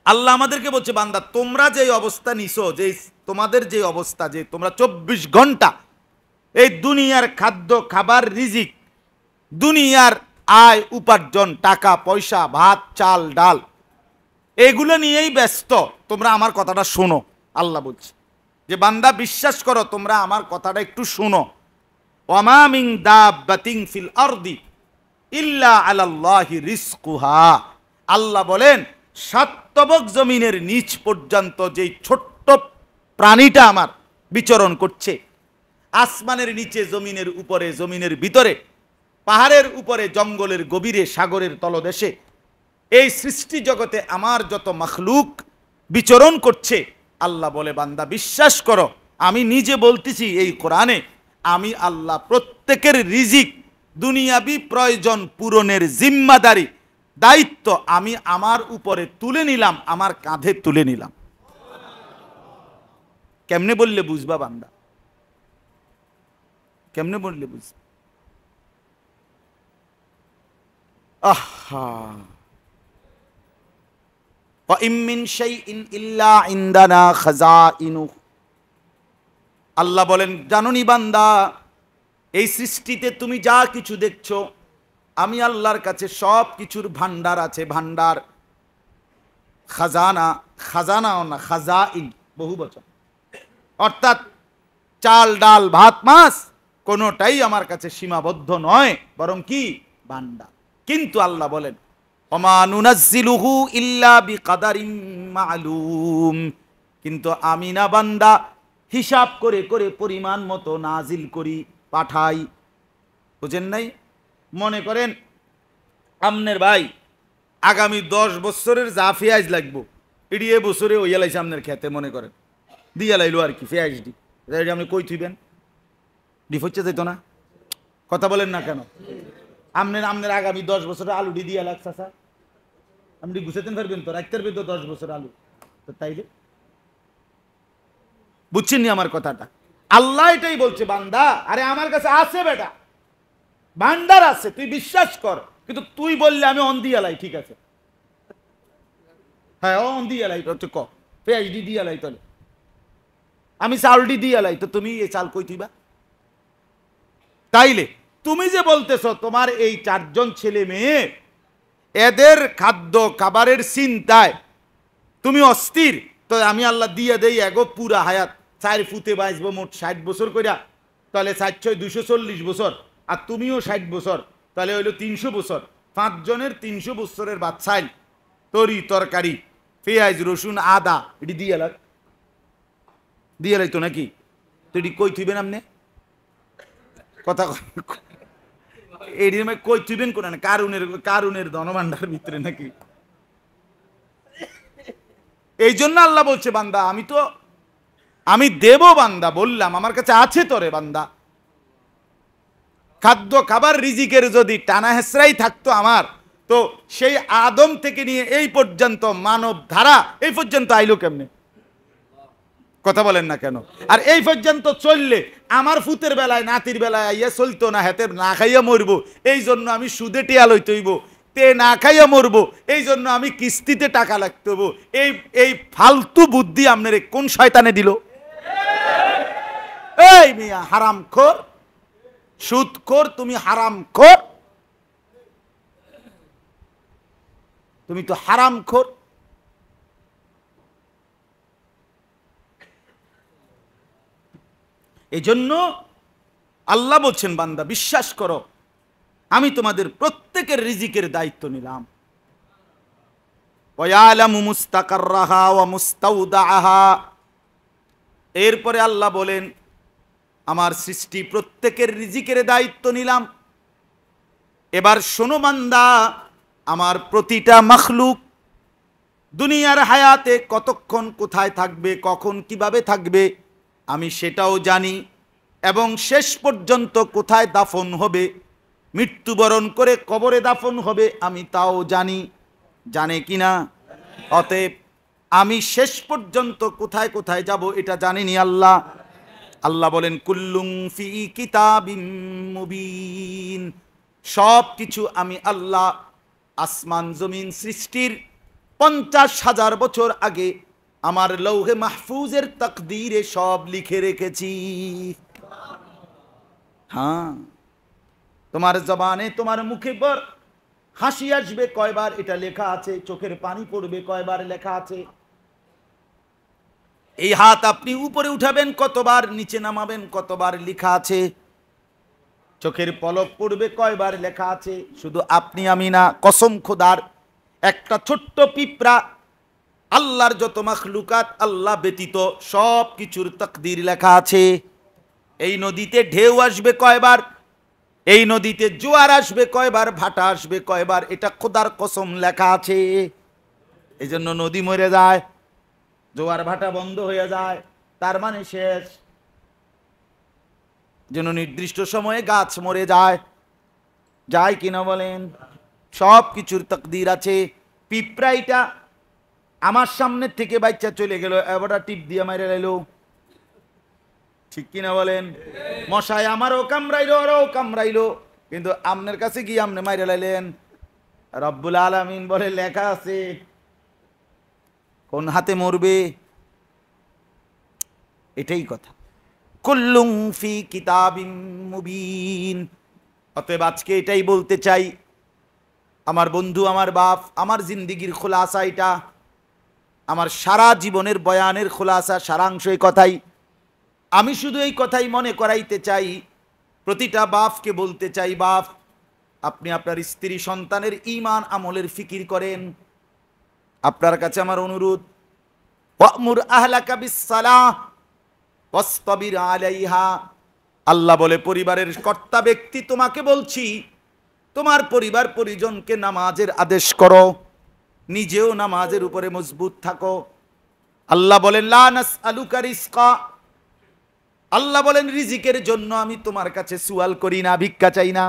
আল্লাহ আমাদেরকে বলছে, বান্দা তোমরা যে অবস্থা নিছো, যে তোমাদের যে অবস্থা, যে তোমরা 24 ঘন্টা এই দুনিয়ার খাদ্য খাবার রিজিক, দুনিয়ার আয় উপার্জন, টাকা পয়সা, ভাত চাল ডাল, এগুলো নিয়েই ব্যস্ত, তোমরা আমার কথাটা শোনো। আল্লাহ বলছে যে বান্দা বিশ্বাস করো, তোমরা আমার কথাটা একটু শোনো। ওয়ামা মিন দাব্বাতিন ফিল আরদি ইল্লা আলাল্লাহি রিজকুহা। আল্লাহ বলেন, সাতবক জমিনের নিচ পর্যন্ত যেই ছোট্ট প্রাণীটা আমার বিচরণ করছে, আসমানের নিচে, জমিনের উপরে, জমিনের ভিতরে, পাহাড়ের উপরে, জঙ্গলের গভীরে, সাগরের তলদেশে, এই সৃষ্টি জগতে আমার যত মখলুক বিচরণ করছে, আল্লাহ বলে বান্দা বিশ্বাস করো, আমি নিজে বলতেছি এই কোরআনে, আমি আল্লাহ প্রত্যেকের রিজিক, দুনিয়াবি প্রয়োজন পূরণের জিম্মাদারি, দায়িত্ব আমি আমার উপরে তুলে নিলাম, আমার কাঁধে তুলে নিলাম। কেমনে বললে বুঝবা বান্দা? কেমনে বললে বুঝবা? আহা, ওয়াইম মিন শাইইন ইল্লা ইনদানা খাযাইনুহু। আল্লাহ বলেন, জানোনি বান্দা, এই সৃষ্টিতে তুমি যা কিছু দেখছো, আমি আল্লাহর কাছে সব কিছুর ভান্ডার আছে, ভান্ডার। খাজানা, খাজানাও না, খাজাইন বহু বচন, অর্থাৎ চাল ডাল ভাত মাছ কোনোটাই আমার কাছে সীমাবদ্ধ নয়, বরং কি ভান্ডার। কিন্তু আল্লাহ বলেন, ওমা নুনাজ্জিলুহু ইল্লা বিকাদারিন মালুম। কিন্তু আমি না বান্দা হিসাব করে করে পরিমাণ মতো নাজিল করি, পাঠাই। বুঝেন নাই? মনে করেন আমনের ভাই আগামী 10 বছরের যা পেঁয়াজ লাগবো, এটি এ বছরে ওইয়া লাইছে আমনের খেতে, মনে করেন দিয়া লাইলো আর কি পেঁয়াজ ডি, আপনি কই থইবেন? ডিপ হচ্ছে যেত না? কথা বলেন না কেন? আমনের আগামী 10 বছরের আলু ডি দিয়া লাগছে, স্যার আপনি গুছাতেন পারবেন তো? রাখতে পারবেন তো 10 বছর আলু? তো তাইলে বুঝছেন নি আমার কথাটা? আল্লাহ এটাই বলছে, বান্দা আরে আমার কাছে আছে বেটা, ভান্ডার আছে, তুই বিশ্বাস কর। কিন্তু তুই বললে আমি অন দিয়ালাই, ঠিক আছে, হ্যাঁ অন দিয়ালাই, তো ক পেঁয়াজডি দিয়ালাই, তাহলে আমি চাউলডি দিয়ালাই, তো তুমি এই চাল কই থইবা? তাইলে তুমি যে বলতেছ তোমার এই 4 জন ছেলে মেয়ে, এদের খাদ্য খাবারের চিন্তায় তুমি অস্থির, তো আমি আল্লাহ দিয়ে দেই এগো পুরা হায়াত 4 ফুতে বাঁচবো, মোট 60 বছর কইরা, তাহলে 4 6 240 বছর, আর তুমিও 60 বছর, তাহলে হইলো 300 বছর। 5 জনের 300 বছরের বাচ্চাইল, তরি তরকারি, পেঁয়াজ রসুন আদা, এটি দিয়ে লাগ দিয়ে লাইতো নাকি? তো এটি কই থইবেন আপনি? কথা এটি কই থইবেন কোন? কারুনের ধনভাণ্ডার ভিতরে নাকি? এই জন্য আল্লাহ বলছে, বান্দা আমি দেব, বান্দা বললাম আমার কাছে আছে তোরে বান্দা। খাদ্য খাবার রিজিকের যদি টানা হেসরাই থাকতো আমার, তো সেই আদম থেকে নিয়ে এই পর্যন্ত মানব ধারা এই পর্যন্ত আইলো কেমনে? কথা বলেন না কেন? আর এই পর্যন্ত চললে আমার ফুতের বেলায় নাতির বেলায় আইয়া চলতো না, হেতে না খাইয়া মরবো, এই জন্য আমি সুদে টিয়া লইতইব, তে না খাইয়া মরবো, এই জন্য আমি কিস্তিতে টাকা লাগতে হবো। এই ফালতু বুদ্ধি আপনার কোন শয়তানে দিল? এই মিয়া হারামখোর, সুদখোর, তুমি হারামখোর, তুমি তো হারামখোর। এই জন্য আল্লাহ বলছেন, বান্দা বিশ্বাস করো, আমি তোমাদের প্রত্যেকের রিজিকের দায়িত্ব নিলাম। ওয়ায়ালামু মুস্তাকাররাহা ওয়া মুস্তাউদাআহা। এরপরে আল্লাহ বলেন, আমার সৃষ্টি প্রত্যেকের রিজিকের দায়িত্ব নিলাম। এবার শোনো বান্দা, আমার প্রতিটা মখলুক দুনিয়ার হায়াতে কতক্ষণ কোথায় থাকবে, কখন কিভাবে থাকবে, আমি সেটাও জানি, এবং শেষ পর্যন্ত কোথায় দাফন হবে, মৃত্যুবরণ করে কবরে দাফন হবে, আমি তাও জানি। জানে কিনা? অতএব আমি শেষ পর্যন্ত কোথায় কোথায় যাব এটা জানেনি আল্লাহ। আল্লাহ বলেন, কুল্লুম ফি কিতাবিম মুবিন। সব কিছু আমি আল্লাহ আসমান জমিন সৃষ্টির 50,000 বছর আগে আমার লৌহে মাহফুজের তাকদীরে সব লিখে রেখেছি। হ্যাঁ, তোমার জবানে তোমার মুখে পর হাসি আসবে কয়বার এটা লেখা আছে, চোখের পানি পড়বে কয়বার লেখা আছে। এই হাত আপনি উপরে উঠাবেন কতবার, নিচে নামাবেন কতবার লেখা আছে। চোখের পলক পড়বে কয়বার লেখা আছে। শুধু আপনি আমি না, কসম খোদার, একটা ছোট্ট পিঁপড়া, আল্লাহর যত মাখলুকাত আল্লাহ ব্যতীত সব কিছুর তাকদীর লেখা আছে। এই নদীতে ঢেউ আসবে কয়বার, এই নদীতে জোয়ার আসবে কয়বার, ভাটা আসবে কয়বার, এটা খোদার কসম লেখা আছে। এই জন্য নদী মরে যায়, জোয়ার ভাটা বন্ধ হয়ে যায়, তার মানে শেষ। যেন নির্দিষ্ট সময়ে গাছ মরে যায়, যায় কিনা বলেন? সব কিছুর তাকদীর আছে। পিঁপড়াইটা আমার সামনে থেকে বাচ্চা চলে গেল, এবারটা টিপ দিয়ে মাইরে লাইলো, ঠিক কিনা বলেন? মশাই আমারও কামড়াইলো, ওরাও কামড়াইলো, কিন্তু আপনার কাছে গিয়ে আপনি মাইরে লাইলেন। রব্বুল আলামিন বলে লেখা আছে কোন হাতে মরবে। এটাই কথা। কুল্লুম ফি কিতাবিন মুবিন। অতএব আজকে এটাই বলতে চাই, আমার বন্ধু, আমার বাপ, আমার জিন্দিগির খোলাসা এটা, আমার সারা জীবনের বয়ানের খোলাসা, সারাংশ এই কথাই। আমি শুধু এই কথাই মনে করাইতে চাই, প্রতিটা বাপকে বলতে চাই, বাপ আপনি আপনার স্ত্রী সন্তানের ঈমান আমলের ফিকির করেন। আপনার কাছে আমার অনুরোধ, ওয়ামুর আহলাকা বিসসালাহ ওয়াসতাবির আলাইহা। আল্লাহ বলে পরিবারের কর্তা ব্যক্তি তোমাকে বলছি, তোমার পরিবার পরিজনকে নামাজের আদেশ করো, নিজেও নামাজের উপরে মজবুত থাকো। আল্লাহ বলেন লা নাসআলুকা রিজকা, আল্লাহ বলেন রিজিকের জন্য আমি তোমার কাছে সুয়াল করি না, ভিক্ষা চাই না।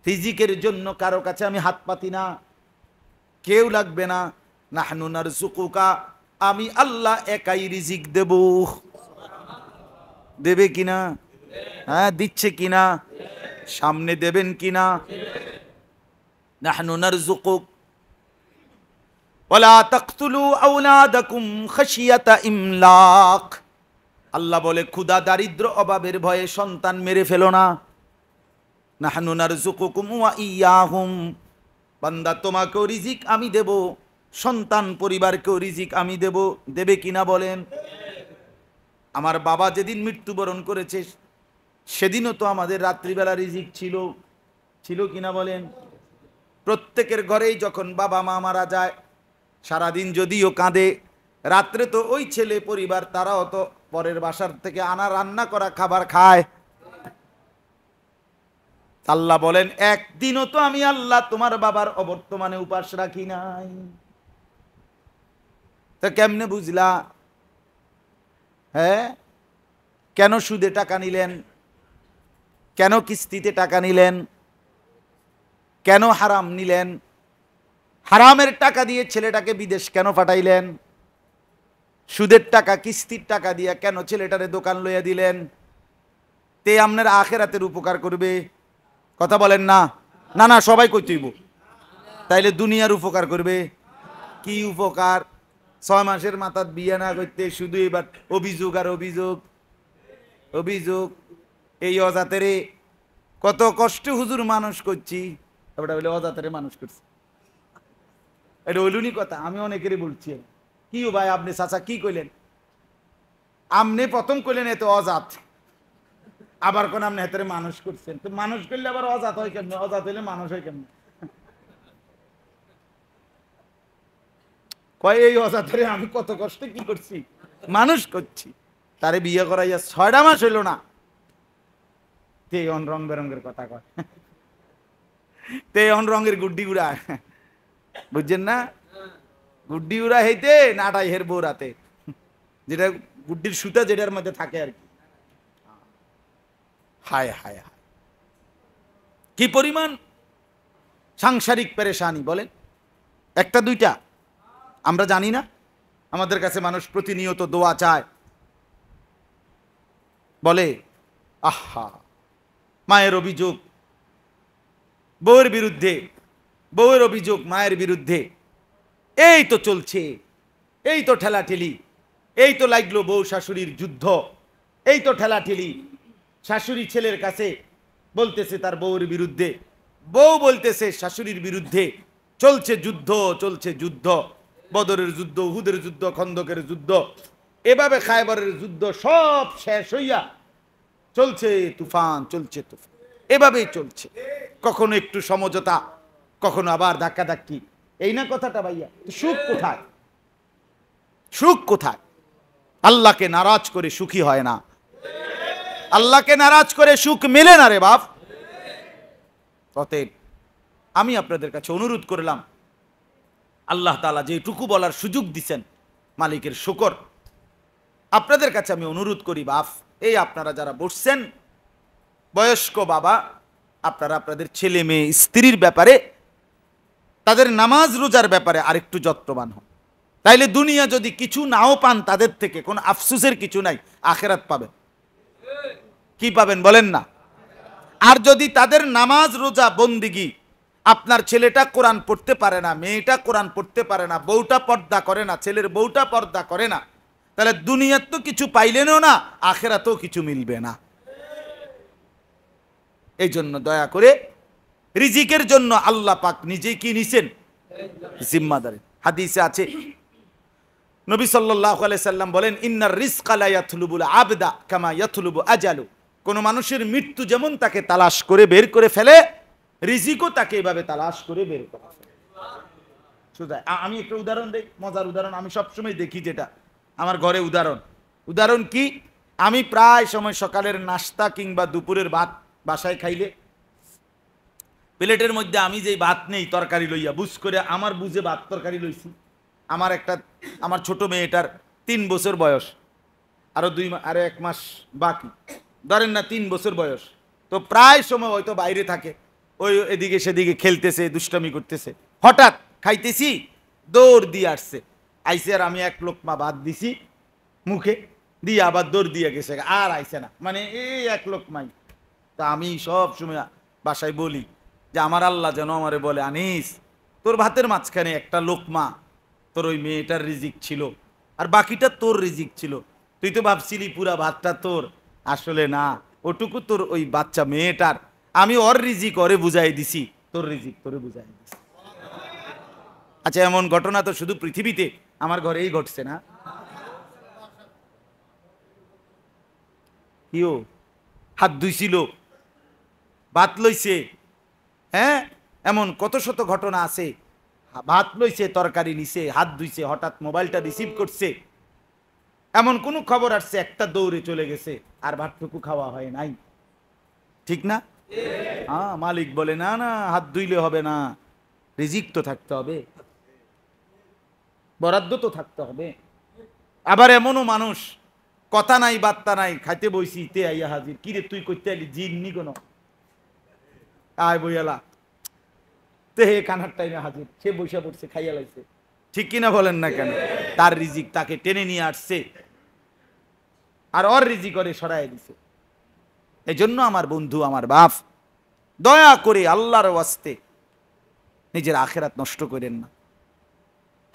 রিজিকের জন্য কারো কাছে আমি হাত পাতি না, কেউ লাগবে না। নাহনু নারযুকুকা, আমি আল্লাহ একাই রিজিক দেব। দেবে কিনা? হ্যাঁ, দিচ্ছে কিনা? সামনে দেবেন কিনা? নাহনু নারযুকুক ওয়ালা তাকতুলু আওলাদাকুম খাশিয়াতা ইমলাক। আল্লাহ বলে ক্ষুধা দারিদ্র অভাবের ভয়ে সন্তান মেরে ফেলো না। নাহনু নারযুকুকুম ওয়া ইয়াহুম, বান্দা তোমাকেও রিজিক আমি দেব, সন্তান পরিবারকেও রিজিক আমি দেব। দেবে কিনা বলেন? আমার বাবা যেদিন মৃত্যুবরণ করেছে সেদিনও তো আমাদের রাত্রিবেলা রিজিক ছিল, ছিল কিনা বলেন? প্রত্যেকের ঘরেই যখন বাবা মা মারা যায় সারাদিন যদিও কাঁদে, রাত্রে তো ওই ছেলে পরিবার তারাও তো পরের বাসার থেকে আনা রান্না করা খাবার খায়। আল্লাহ বলেন একদিনও তো আমি আল্লাহ তোমার বাবার অবর্তমানে উপাস রাখি নাই। তো কেমনে বুঝলা? হ্যাঁ, কেন সুদে টাকা নিলেন? কেন কিস্তিতে টাকা নিলেন? কেন হারাম নিলেন? হারামের টাকা দিয়ে ছেলেটাকে বিদেশ কেন পাঠাইলেন? সুদের টাকা, কিস্তির টাকা দিয়ে কেন ছেলেটারে দোকান লইয়া দিলেন? তে আপনার আখেরাতের উপকার করবে? কথা বলেন না? না না, সবাই কইতেইব। তাইলে দুনিয়ার উপকার করবে? কি উপকার? 6 মাসের মাথার বিয়ে না করতে শুধু এবার অভিযোগ আর অভিযোগ, অভিযোগ। এই অজাতেরে কত কষ্ট হুজুর মানুষ করছি, ওটা বলে অজাতেরে মানুষ করছি। এটা ওইলুনি কথা, আমি অনেকেরই বলছি। কি ভাই আপনি চাচা কি কইলেন? আপনি প্রথম কইলেন এত অজাত, আবার কোন আপনি হেতরে মানুষ করছেন। তো মানুষ করলে আবার অজাত হয় কেমনে? অজাত হইলে মানুষ হয় কেমনে? কয় এই অজাতরে আমি কত কষ্ট কি করছি, মানুষ করছি। তারে বিয়ে করাইয়া 6টা মাস হইল না, তে অন রং বেরঙ্গের কথা কয়, তে অন রঙের গুড্ডি উড়া, বুঝছেন না? গুড্ডি উড়া হইতে নাটাই হের বৌরাতে, যেটা গুড্ডির সুতা যেটার মধ্যে থাকে আর কি। হায় হায় হায়, কি পরিমাণ সাংসারিক পেরেশানি বলেন! একটা দুইটা আমরা জানি না? আমাদের কাছে মানুষ প্রতিনিয়ত দোয়া চায়, বলে আহা, মায়ের অভিযোগ বউয়ের বিরুদ্ধে, বউয়ের অভিযোগ মায়ের বিরুদ্ধে, এই তো চলছে, এই তো ঠেলাঠেলি, এই তো লাগলো বউ শাশুড়ির যুদ্ধ, এই তো ঠেলাঠেলি। শাশুড়ি ছেলের কাছে বলতেছে তার বউয়ের বিরুদ্ধে, বউ বলতেছে শাশুড়ির বিরুদ্ধে, চলছে যুদ্ধ, চলছে যুদ্ধ, বদরের যুদ্ধ, উহুদের যুদ্ধ, খন্দকের যুদ্ধ, এভাবে খায়বরের যুদ্ধ, সব শেষ হইয়া চলছে তুফান, চলছে তুফান, এভাবেই চলছে। কখনো একটু সমঝোতা, কখনো আবার ধাক্কাধাক্কি। এই না কথাটা ভাইয়া? সুখ কোথায়? সুখ কোথায়? আল্লাহকে নারাজ করে সুখী হয় না, আল্লাহকে নারাজ করে সুখ মেলে না রে বাপ। অতএব আমি আপনাদের কাছে অনুরোধ করলাম, আল্লাহ তাআলা যেটুকু বলার সুযোগ দিছেন, মালিকের শুকর। আপনাদের কাছে আমি অনুরোধ করি বাপ, এই আপনারা যারা বসছেন বয়স্ক বাবা, আপনারা আপনাদের ছেলে মেয়ে স্ত্রীর ব্যাপারে, তাদের নামাজ রোজার ব্যাপারে আরেকটু যত্নবান হন। তাইলে দুনিয়া যদি কিছু নাও পান তাদের থেকে, কোনো আফসোসের কিছু নাই, আখেরাত পাবেন। কি পাবেন বলেন না? আর যদি তাদের নামাজ রোজা বন্দিগি, আপনার ছেলেটা কোরআন পড়তে পারে না, মেয়েটা কোরআন পড়তে পারে না, বউটা পর্দা করে না, ছেলের বউটা পর্দা করে না, তাহলে দুনিয়ার তো কিছু পাইলেনও না, আখেরাতেও কিছু মিলবে না। এই জন্য দয়া করে রিজিকের জন্য আল্লাহ পাক নিজে কি নিছেন জিম্মাদারি। হাদিসে আছে, নবী সাল্লাল্লাহু আলাইহি সাল্লাম বলেন, ইন্নার রিজকা লা ইয়াতলুবুল আবদা কামা ইয়াতলুবু আজালু। কোন মানুষের মৃত্যু যেমন তাকে তালাশ করে বের করে ফেলে, রিজিকও তাকে এভাবে তালাশ করে বের করে ফেলে। সুতরাং আমি একটা উদাহরণ দেই, মজার উদাহরণ, আমি সবসময় দেখি যেটা আমার ঘরে উদাহরণ কি, আমি প্রায় সময় সকালের নাস্তা কিংবা দুপুরের ভাত বাসায় খাইলে প্লেটের মধ্যে আমি যেই ভাত নেই তরকারি লইয়া বুঝ করে, আমার বুঝে ভাত তরকারি লইছি। আমার ছোট মেয়েটার 3 বছর বয়স, আরো 1 মাস বাকি, ধরেন না 3 বছর বয়স। তো প্রায় সময় হয়তো বাইরে থাকে, ওই এদিকে সেদিকে খেলতেছে, দুষ্টামি করতেছে। হঠাৎ খাইতেছি, দৌড় দিয়ে আসছে, আইসে আর আমি 1 লোকমা ভাত দিছি মুখে দিয়ে, আবার দৌড় দিয়ে গেছে, আর আইসে না, মানে এই 1 লোকমাই। তা আমি সব সময় বাসায় বলি যে আমার আল্লাহ যেন আমারে বলে, আনিস তোর ভাতের মাঝখানে একটা লোকমা তোর ওই মেয়েটার রিজিক ছিল, আর বাকিটা তোর রিজিক ছিল, তুই তো ভাবছিলি পুরা ভাতটা তোর, আসলে না, ওটুকু তোর ওই বাচ্চা মেয়েটার, আমি ওর রিজিক ওরে বুঝাই দিছি, তোর রিজিক তোরে বুঝাই দিছি। আচ্ছা, এমন ঘটনা তো শুধু পৃথিবীতে আমার ঘরেই ঘটছে না? কিও হাত ধুইছিল, ভাত লইছে, হ্যাঁ, এমন কত শত ঘটনা আছে। ভাত লইছে, তরকারি নিছে, হাত ধুইছে, হঠাৎ মোবাইলটা রিসিভ করছে, এমন কোন খবর আসছে, একটা দৌড়ে চলে গেছে, আর ভাতটুকু খাওয়া হয় নাই। ঠিক না? হ্যাঁ, মালিক বলে না না, হাত ধুইলে হবে না, রিজিক তো থাকতে হবে, বরাদ্দ তো থাকতে হবে। আবার এমনও মানুষ, কথা নাই বার্তা নাই, খাইতে বইছি, তে আইয়া হাজির, কিরে তুই করতে আইলি, জিন্নি কোন আয় বইয়ালা, তে হে কানার টাইমে হাজির, সে বৈশা পড়ছে, খাইয়া লাইছে। ঠিক কিনা বলেন না কেন? তার রিজিক তাকে টেনে নিয়ে আসছে, আর ওর রিজিক করে সরাই দিছে। এই জন্য আমার বন্ধু, আমার বাপ, দয়া করে আল্লাহর ওয়াস্তে নিজের আখেরাত নষ্ট করেন না।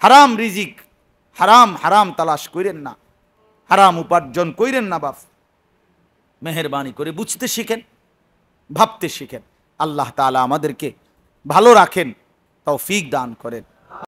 হারাম রিজিক, হারাম তালাশ করেন না, হারাম উপার্জন করেন না বাপ। মেহেরবানি করে বুঝতে শিখেন, ভাবতে শিখেন। আল্লাহ তাআলা আমাদেরকে ভালো রাখেন, তৌফিক দান করেন।